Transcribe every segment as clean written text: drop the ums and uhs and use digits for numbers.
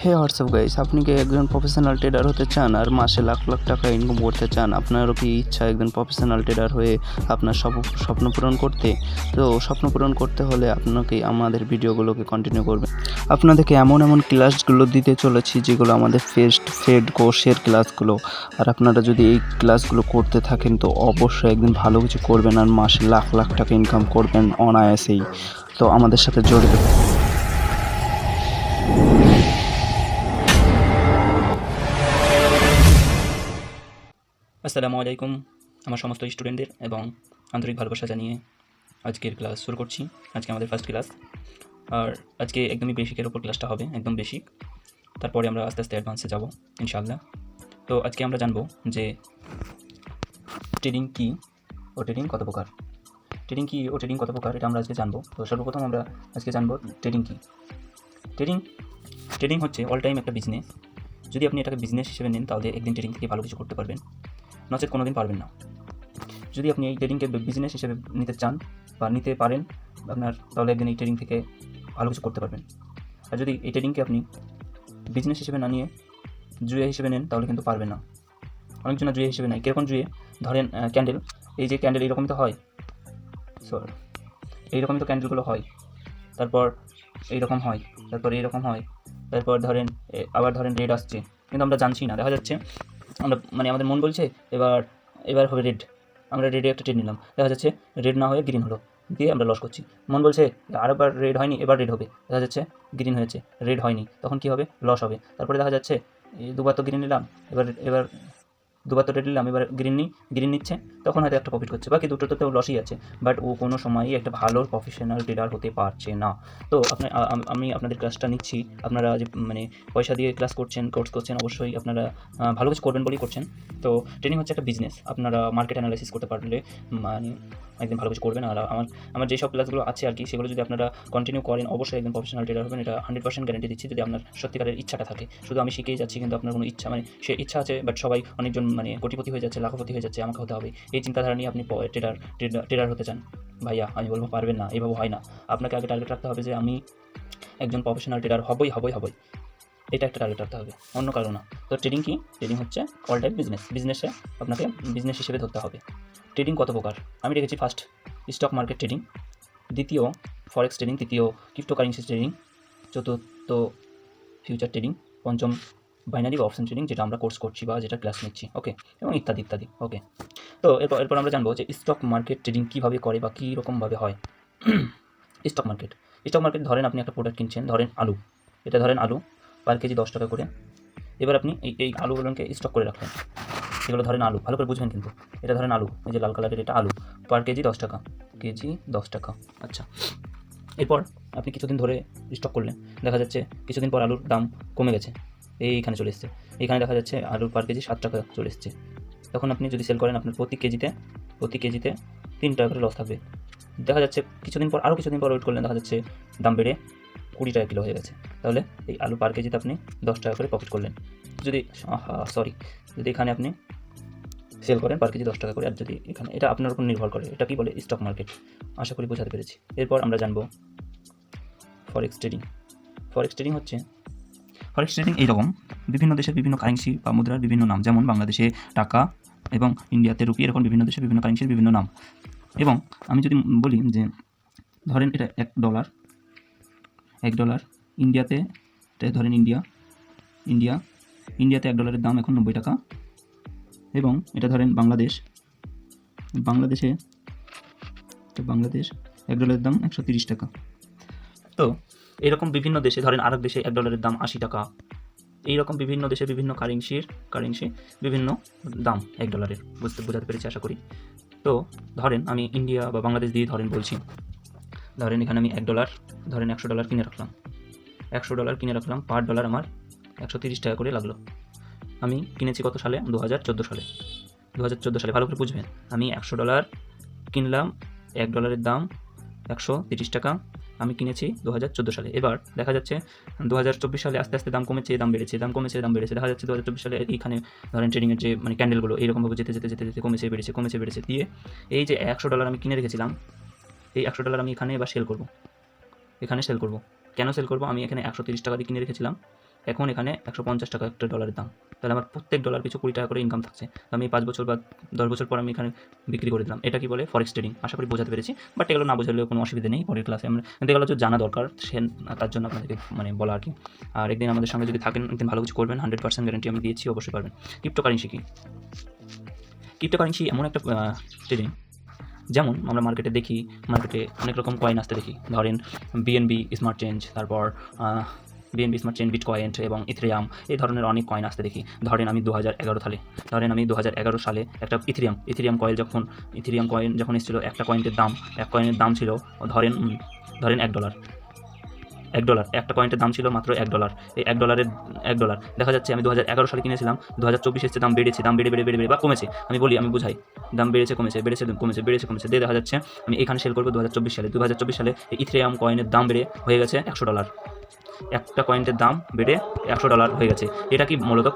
হে WhatsApp guys, আপনি কি একজন প্রফেশনাল ট্রেডার হতে চান আর মাসে লাখ লাখ টাকা ইনকাম করতে চান? আপনারও কি ইচ্ছা একজন প্রফেশনাল ট্রেডার হয়ে আপনার স্বপ্ন পূরণ করতে? তো স্বপ্ন পূরণ করতে হলে আপনাকে আমাদের ভিডিওগুলোকে কন্টিনিউ করবেন। আপনাদেরকে এমন ক্লাসগুলো দিতে চলেছি যেগুলো আমাদের ফেড কোর্সের ক্লাসগুলো। আর আপনারা যদি এই ক্লাসগুলো করতে থাকেন তো অবশ্যই একদিন ভালো কিছু করবেন আর মাসে লাখ লাখ টাকা ইনকাম করবেন অনায়াসেই। তো আমাদের সাথে জড়িত আসসালামু আলাইকুম আমার সমস্ত স্টুডেন্টদের এবং আন্তরিক ভালোবাসা জানিয়ে আজকের ক্লাস শুরু করছি। আজকে আমাদের ফার্স্ট ক্লাস, আর আজকে একদমই বেসিকের ওপর ক্লাসটা হবে, একদম বেসিক। তারপরে আমরা আস্তে আস্তে অ্যাডভান্সে যাব ইনশাআল্লাহ। তো আজকে আমরা জানবো যে ট্রেডিং কী ও ট্রেডিং কত প্রকার, এটা আমরা আজকে জানবো। তো সর্বপ্রথম আমরা আজকে জানবো ট্রেডিং কী। ট্রেডিং হচ্ছে অল টাইম একটা বিজনেস। যদি আপনি এটাকে বিজনেস হিসেবে নেন তাহলে একদিন ট্রেডিং থেকে ভালো কিছু করতে পারবেন, নচেত কোনো দিন পারবেন না। যদি আপনি এই ট্রেডিংকে বিজনেস হিসেবে নিতে চান বা নিতে পারেন তাহলে একদিন এই ট্রেডিং থেকে ভালো কিছু করতে পারবেন। আর যদি এই ট্রেডিংকে আপনি বিজনেস হিসেবে না নিয়ে জুয়ে হিসেবে নেন তাহলে কিন্তু পারবেন না। অনেকজন জুয়ে হিসেবে নেয়। কীরকম জুয়ে? ধরেন ক্যান্ডেল, এই যে ক্যান্ডেল এইরকমই তো হয়, এইরকমই তো ক্যান্ডেলগুলো হয়, তারপর এইরকম হয়, তারপর এইরকম হয়, তারপর আবার ধরেন রেড আসছে, কিন্তু আমরা জানছি না। দেখা যাচ্ছে আমরা আমাদের মন বলছে এবার হবে রেড, আমরা রেডে একটা ট্রেড নিলাম, দেখা যাচ্ছে রেড না হয়ে গ্রিন হলো, দিয়ে আমরা লস করছি। মন বলছে আরেকবার রেড হয়নি, এবার রেড হবে, দেখা যাচ্ছে গ্রিন হয়েছে, রেড হয়নি, তখন কী হবে? লস হবে। তারপরে দেখা যাচ্ছে দুবার তো গ্রিন নিলাম, এবার দুবার তো রেড নিলাম, এবার গ্রিন নিচ্ছে, তখন হয়তো একটা প্রফিট করছে, বাকি দুটোতেও লসই আছে, বাট ও কোনো সময়ই একটা ভালো প্রফেশনাল ট্রেডার হতে পারছে না। তো আমি আপনাদের ক্লাসটা নিচ্ছি, আপনারা যে পয়সা দিয়ে কোর্স করছেন, অবশ্যই আপনারা ভালো কিছু করবেন বলেই করছেন। তো ট্রেডিং হচ্ছে একটা বিজনেস। আপনারা মার্কেট অ্যানালাইসিস করতে পারলে একদিন ভালো কিছু করবেন। আর আমার যেসব ক্লাসগুলো আছে আর কি, সেগুলো যদি আপনারা কন্টিনিউ করেন অবশ্যই একদিন প্রফেশনাল ট্রেডার হবেন, এটা 100% গ্যারান্টি দিচ্ছি, যদি আপনার সত্যিকারের ইচ্ছাটা থাকে। শুধু আমি শিখেই যাচ্ছি, কিন্তু আপনার কোনো ইচ্ছা সে ইচ্ছা আছে, বাট সবাই অনেকজন কোটিপতি হয়ে যাচ্ছে, লাখপতি হয়ে যাচ্ছে, আমাকে হতে হবে, এই চিন্তাধারা নিয়ে আপনি ট্রেডার হতে চান, ভাইয়া আমি বলবো পারবেন না, এইভাবে হয় না। আপনাকে আগে টার্গেট রাখতে হবে যে আমি একজন প্রফেশনাল ট্রেডার হবই। এটা একটা টার্গেট রাখতে হবে, অন্য কারো না। তো ট্রেডিং কি? ট্রেডিং হচ্ছে অল টাইপ বিজনেসে আপনাকে বিজনেস হিসেবে ধরতে হবে। ট্রেডিং কত প্রকার আমি রেখেছি: ফার্স্ট স্টক মার্কেট ট্রেডিং, দ্বিতীয় ফরেক্স ট্রেডিং, তৃতীয় ক্রিপ্টোকারেন্সি ট্রেডিং, চতুর্থ ফিউচার ট্রেডিং, পঞ্চম বাইনারি বা অপশন ট্রেডিং, যেটা আমরা কোর্স করছি বা যেটা ক্লাস নিচ্ছি, ওকে, এবং ইত্যাদি ইত্যাদি। ওকে, তো এরপর আমরা জানবো যে স্টক মার্কেট ট্রেডিং কীভাবে করে বা কী রকমভাবে হয়। স্টক মার্কেট ধরেন আপনি একটা প্রোডাক্ট কিনছেন, ধরেন আলু, এটা ধরেন আলু পার কেজি 10 টাকা করে। এবার আপনি এই আলুগুলোকে স্টক করে রাখলেন, এগুলো ধরেন আলু, ভালো করে বুঝবেন কিন্তু, এটা ধরেন আলু, এই যে লাল কালারের এটা আলু, পার কেজি 10 টাকা, আচ্ছা। এরপর আপনি কিছুদিন ধরে স্টক করলেন, দেখা যাচ্ছে কিছুদিন পর আলুর দাম কমে গেছে, এইখানে চলে এসছে, এইখানে দেখা যাচ্ছে আলুর পার কেজি 7 টাকা চলে এসছে। তখন আপনি যদি সেল করেন, আপনার প্রতি কেজিতে 3 টাকা করে লস থাকবে। দেখা যাচ্ছে কিছুদিন পর ওয়েট করলেন, দেখা যাচ্ছে দাম বেড়ে 20 টাকা কিলো হয়ে গেছে, তাহলে এই আলু পার কেজিতে আপনি 10 টাকা করে প্রফিট করলেন। যদি এখানে আপনি সেল করেন পার কেজি 10 টাকা করে, আর যদি এখানে, এটা আপনার উপর নির্ভর করে। এটা কি বলে? Stock market. আশা করি বোঝাতে পেরেছি। এরপর আমরা জানবো ফরেক্স ট্রেডিং হচ্ছে এইরকম, বিভিন্ন দেশের বিভিন্ন কারেন্সি বা মুদ্রার বিভিন্ন নাম, যেমন বাংলাদেশে টাকা এবং ইন্ডিয়াতে রুপি, এরকম বিভিন্ন দেশের বিভিন্ন কারেন্সির বিভিন্ন নাম। এবং আমি যদি বলি যে ধরেন এটা $1, ইন্ডিয়াতে, এটা ধরেন ইন্ডিয়াতে $1 দাম এখন 90 টাকা, এবং এটা ধরেন বাংলাদেশ $1 দাম 130 টাকা। তো এরকম বিভিন্ন দেশে, ধরেন আরেক দেশে $1 দাম 80 টাকা, এইরকম বিভিন্ন দেশে বিভিন্ন কারেন্সি বিভিন্ন দাম $1। বোঝাতে পেরেছি আশা করি। তো ধরেন আমি ইন্ডিয়া বা বাংলাদেশ দিয়ে বলছি, ধরেন এখানে আমি ধরেন $100 কিনে রাখলাম, পার ডলার আমার 130 টাকা করে লাগলো। আমি কিনেছি কত সালে? 2014 সালে। ভালো করে বুঝবেন, আমি $100 কিনলাম, $1 দাম 130 টাকা, আমি কিনেছি 2014 সালে। এবার দেখা যাচ্ছে 2024 সালে আস্তে আস্তে দাম কমেছে, দাম বেড়েছে, দেখা যাচ্ছে 2024 সালে এইখানে ধরেন ট্রেডিংয়ের যে ক্যান্ডেলগুলো এইরকমভাবে যেতে কমেছে বেড়েছে দিয়ে এই যে $100 আমি কিনে রেখেছিলাম, এই $100 আমি এখানে এবার সেল করব। কেন সেল করব? আমি এখানে 130 টাকা দিয়ে কিনে রেখেছিলাম, এখন এখানে 150 টাকা একটা ডলারের দাম, তাহলে আমার প্রত্যেক ডলার পিছু 20 টাকা করে ইনকাম থাকছে। তো আমি 5 বছর বা 10 বছর পর আমি এখানে বিক্রি করে দিলাম। এটা কি বলে ফরেক্স ট্রেডিং। আশা করি বোঝাতে পেরেছি, বাট এগুলো না বোঝালেও কোনো অসুবিধা নেই, পরের ক্লাসে আমরা কিন্তু এগুলো হচ্ছে জানা দরকার, তার জন্য আপনাদেরকে মানে বলা আর কি। আর একদিন আমাদের সঙ্গে যদি থাকেন, একদিন ভালো কিছু করবেন, 100% গ্যারান্টি আমি দিয়েছি, অবশ্যই পারবেন। ক্রিপ্টোকারেন্সি কি? ক্রিপ্টোকারেন্সি এমন একটা ট্রেডিং, যেমন আমরা মার্কেটে দেখি, মার্কেটে অনেক রকম কয়েন আসতে দেখি। ধরেন বিএনবি স্মার্ট চেঞ্জ, তারপর বিএনবি স্মার্ট চেঞ্জ, বিটকয়েন এবং ইথেরিয়াম, এই ধরনের অনেক কয়েন আসতে দেখি। ধরেন আমি 2011 সালে একটা ইথেরিয়াম কয়েন যখন এসেছিলো, একটা কয়েনের দাম ছিল ধরেন $1। একটা কয়েনের দাম ছিল মাত্র $1। এই $1 দেখা যাচ্ছে আমি 2011 সালে কিনেছিলাম, 2024 এসে দাম বেড়ে বা কমেছে, আমি বুঝাই, দাম বেড়েছে কমেছে দেখা যাচ্ছে আমি এখানে সেল করবো 2024 সালে এই ইথেরিয়াম কয়েনের দাম বেড়ে হয়ে গেছে $100। একটা কয়েনের দাম বেড়ে $100 হয়ে গেছে। এটা কি মূলত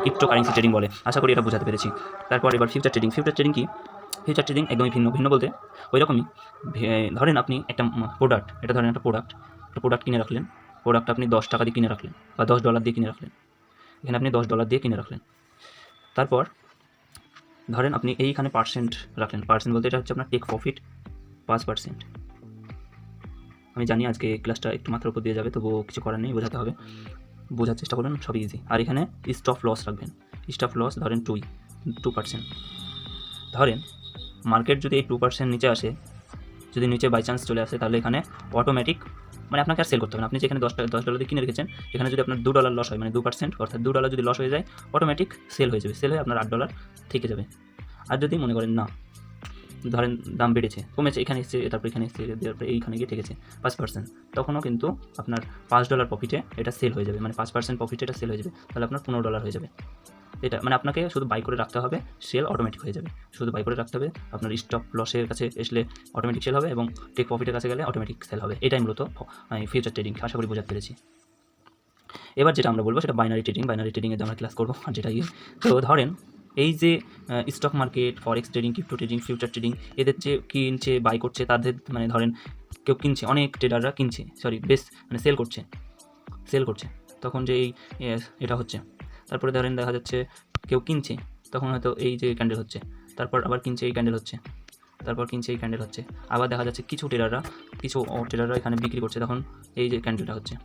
ক্রিপ্টোকারেন্সি ট্রেডিং বলে। আশা করি এটা বোঝাতে পেরেছি। তারপর এবার ফিউচার ট্রেডিং কি? ফিউচার ট্রেডিং একদমই ভিন্ন বলতে ওই রকমই। ধরেন আপনি একটা প্রোডাক্ট কিনে রাখলেন, প্রোডাক্টটা আপনি 10 টাকা দিয়ে কিনে রাখলেন বা $10 দিয়ে কিনে রাখলেন, এখানে আপনি $10 দিয়ে কিনে রাখলেন। তারপর ধরেন আপনি এইখানে পার্সেন্ট রাখলেন, পার্সেন্ট বলতে এটা হচ্ছে আপনার টেক প্রফিট 5%। আমি জানি আজকে ক্লাসটা একটু মাত্রার উপর দিয়ে যাবে, তবুও কিছু করার নেই, বোঝাতে হবে, বোঝার চেষ্টা করুন, সবই ইজি। আর এখানে স্টপ লস রাখবেন, স্টপ লস ধরেন 2%। ধরেন মার্কেট যদি এই 2% নিচে আসে, যদি নিচে বাই চান্স চলে আসে, তাহলে এখানে অটোমেটিক মানে আপনাকে আর সেল করতে হবে না। আপনি যেখানে $10 দিয়ে কিনে রেখেছেন, এখানে যদি আপনার $2 লস হয়, মানে 2%, অর্থাৎ $2 যদি লস হয়ে যায়, অটোমেটিক সেল হয়ে যাবে, সেল হয়ে আপনার $8 থেকে যাবে। আর যদি মনে করেন না, ধরেন দাম বেড়েছে কমেছে, এখানে এসছে, তারপর এখানে এসছে, তারপরে এইখানে গিয়ে ঠেকেছে 5%, তখনও কিন্তু আপনার $5 প্রফিটে এটা সেল হয়ে যাবে, মানে 5% প্রফিটে এটা সেল হয়ে যাবে, তাহলে আপনার $15 হয়ে যাবে। এটা মানে আপনাকে শুধু বাই করে রাখতে হবে, সেল অটোমেটিক হয়ে যাবে। শুধু বাই করে রাখতে হবে, আপনার স্টপ লসের কাছে আসলে অটোমেটিক সেল হবে এবং টেক প্রফিটের কাছে গেলে অটোমেটিক সেল হবে। এটাই মূলত ফিউচার ট্রেডিং। আশা করি বোঝাতে পেরেছি। এবার যেটা আমরা বলবো সেটা বাইনারি ট্রেডিংয়ে আমরা ক্লাস করবো, আর যেটা তো ধরেন এই যে stock market, forex trading, crypto trading, future trading, এদের যে কিনছে বাই করছে, তাদের মানে ধরেন কেউ কিনছে, অনেক ট্রেডাররা কিনছে, মানে সেল করছে, তখন যে এটা হচ্ছে, তারপরে ধরেন দেখা যাচ্ছে কেউ কিনছে, তখন হয়তো এই যে ক্যান্ডেল হচ্ছে, তারপর আবার কিনছে, এই ক্যান্ডেল হচ্ছে, তারপর কিনছে, এই ক্যান্ডেল হচ্ছে, আবার দেখা যাচ্ছে কিছু ট্রেডাররা এখানে বিক্রি করছে, তখন এই যে ক্যান্ডেলটা হচ্ছে।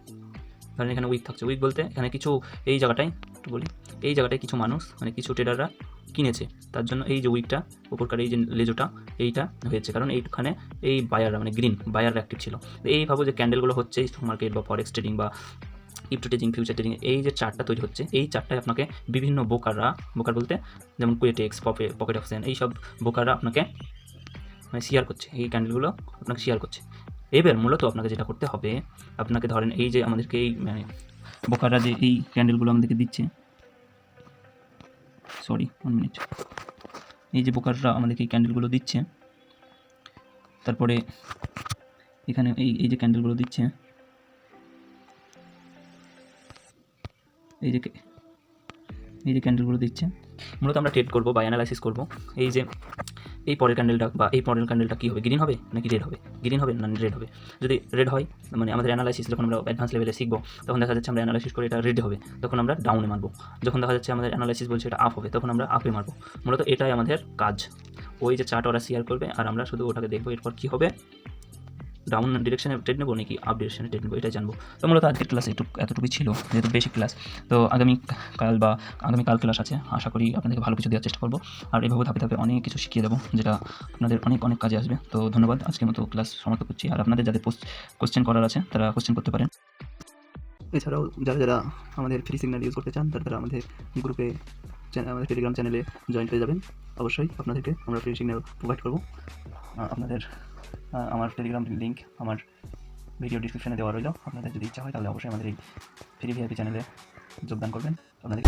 ধরেন এখানে উইক থাকছে, উইক বলতে এখানে কিছু এই জায়গাটায় কিছু মানুষ মানে কিছু ট্রেডাররা কিনেছে, তার জন্য এই যে উইকটা উপরকার এই যে লেজোটা এইটা হয়েছে, কারণ এইখানে এই বায়াররা মানে গ্রিন বায়াররা অ্যাক্টিভ ছিল। এই ভাবো যে ক্যান্ডেলগুলো হচ্ছে স্টক মার্কেট বা ফরেক্স ট্রেডিং বা ক্রিপ্টো ট্রেডিং, ফিউচার ট্রেডিং, এই যে চার্টটা তৈরি হচ্ছে, এই চার্টটায় আপনাকে বিভিন্ন বোকার বলতে যেমন কুয়েটেক্স, পকেট অপশন, এইসব বোকাররা আপনাকে মানে শেয়ার করছে, এই ক্যান্ডেলগুলো আপনাকে শেয়ার করছে। এবার মূলত আপনাকে যেটা করতে হবে, আপনাকে ধরেন এই যে আমাদেরকে এই মানে বোকাররা যে এই ক্যান্ডেলগুলো আমাদেরকে দিচ্ছে, এই যে বোকাররা আমাদেরকে এই ক্যান্ডেলগুলো দিচ্ছে, তারপরে এখানে এই যে ক্যান্ডেলগুলো দিচ্ছে, এই যে ক্যান্ডেলগুলো দিচ্ছে, মূলত আমরা ট্রেড করবো বা অ্যানালাইসিস করবো। এই পরের ক্যান্ডেলটা কী হবে, গ্রিন হবে নাকি রেড হবে, গ্রিন হবে না রেড হবে। যদি রেড হয়, মানে আমাদের অ্যানালাইসিস যখন আমরা অ্যাডভান্স লেভেলে শিখবো, তখন দেখা যাচ্ছে আমরা অ্যানালাইসিস করে এটা রেড হবে, তখন আমরা ডাউনে মারবো। যখন দেখা যাচ্ছে আমাদের অ্যানালাইসিস বলছে এটা আপ হবে, তখন আমরা আপে মারবো। মূলত এটাই আমাদের কাজ। ওই যে চার্ট ওরা শেয়ার করবে আর আমরা শুধু ওটাকে দেখবো, এরপর কী হবে, ডাউন ডিরেকশনে ট্রেড নেবো নাকি আপ ডিরেকশনে ট্রেড নেবো, এটাই জানবো। তো মূলত আজকের ক্লাস এতটুকুই ছিল, যেহেতু বেসিক ক্লাস। তো আগামীকাল ক্লাস আছে, আশা করি আপনাদেরকে ভালো কিছু দেওয়ার চেষ্টা করবো, আর এভাবে ধাপে ধাপে অনেক কিছু শিখিয়ে দেবো, যেটা আপনাদের অনেক কাজে আসবে। তো ধন্যবাদ, আজকের মতো ক্লাস সমাপ্ত করছি। আর আপনাদের যাদের কোশ্চেন করার আছে তারা কোশ্চেন করতে পারেন। এছাড়াও যারা আমাদের ফ্রি সিগন্যাল ইউজ করতে চান, তারা আমাদের গ্রুপে, আমাদের টেলিগ্রাম চ্যানেলে জয়েন হয়ে যাবেন। অবশ্যই আপনাদেরকে আমরা ফ্রি সিগন্যাল প্রোভাইড করবো। আমার টেলিগ্রাম লিঙ্ক আমার ভিডিও ডিসক্রিপশনে দেওয়া রইল। আপনাদের যদি ইচ্ছা হয় তাহলে অবশ্যই আমাদের এই ফ্রি ভিআইপি চ্যানেলে যোগদান করবেন। আপনাদের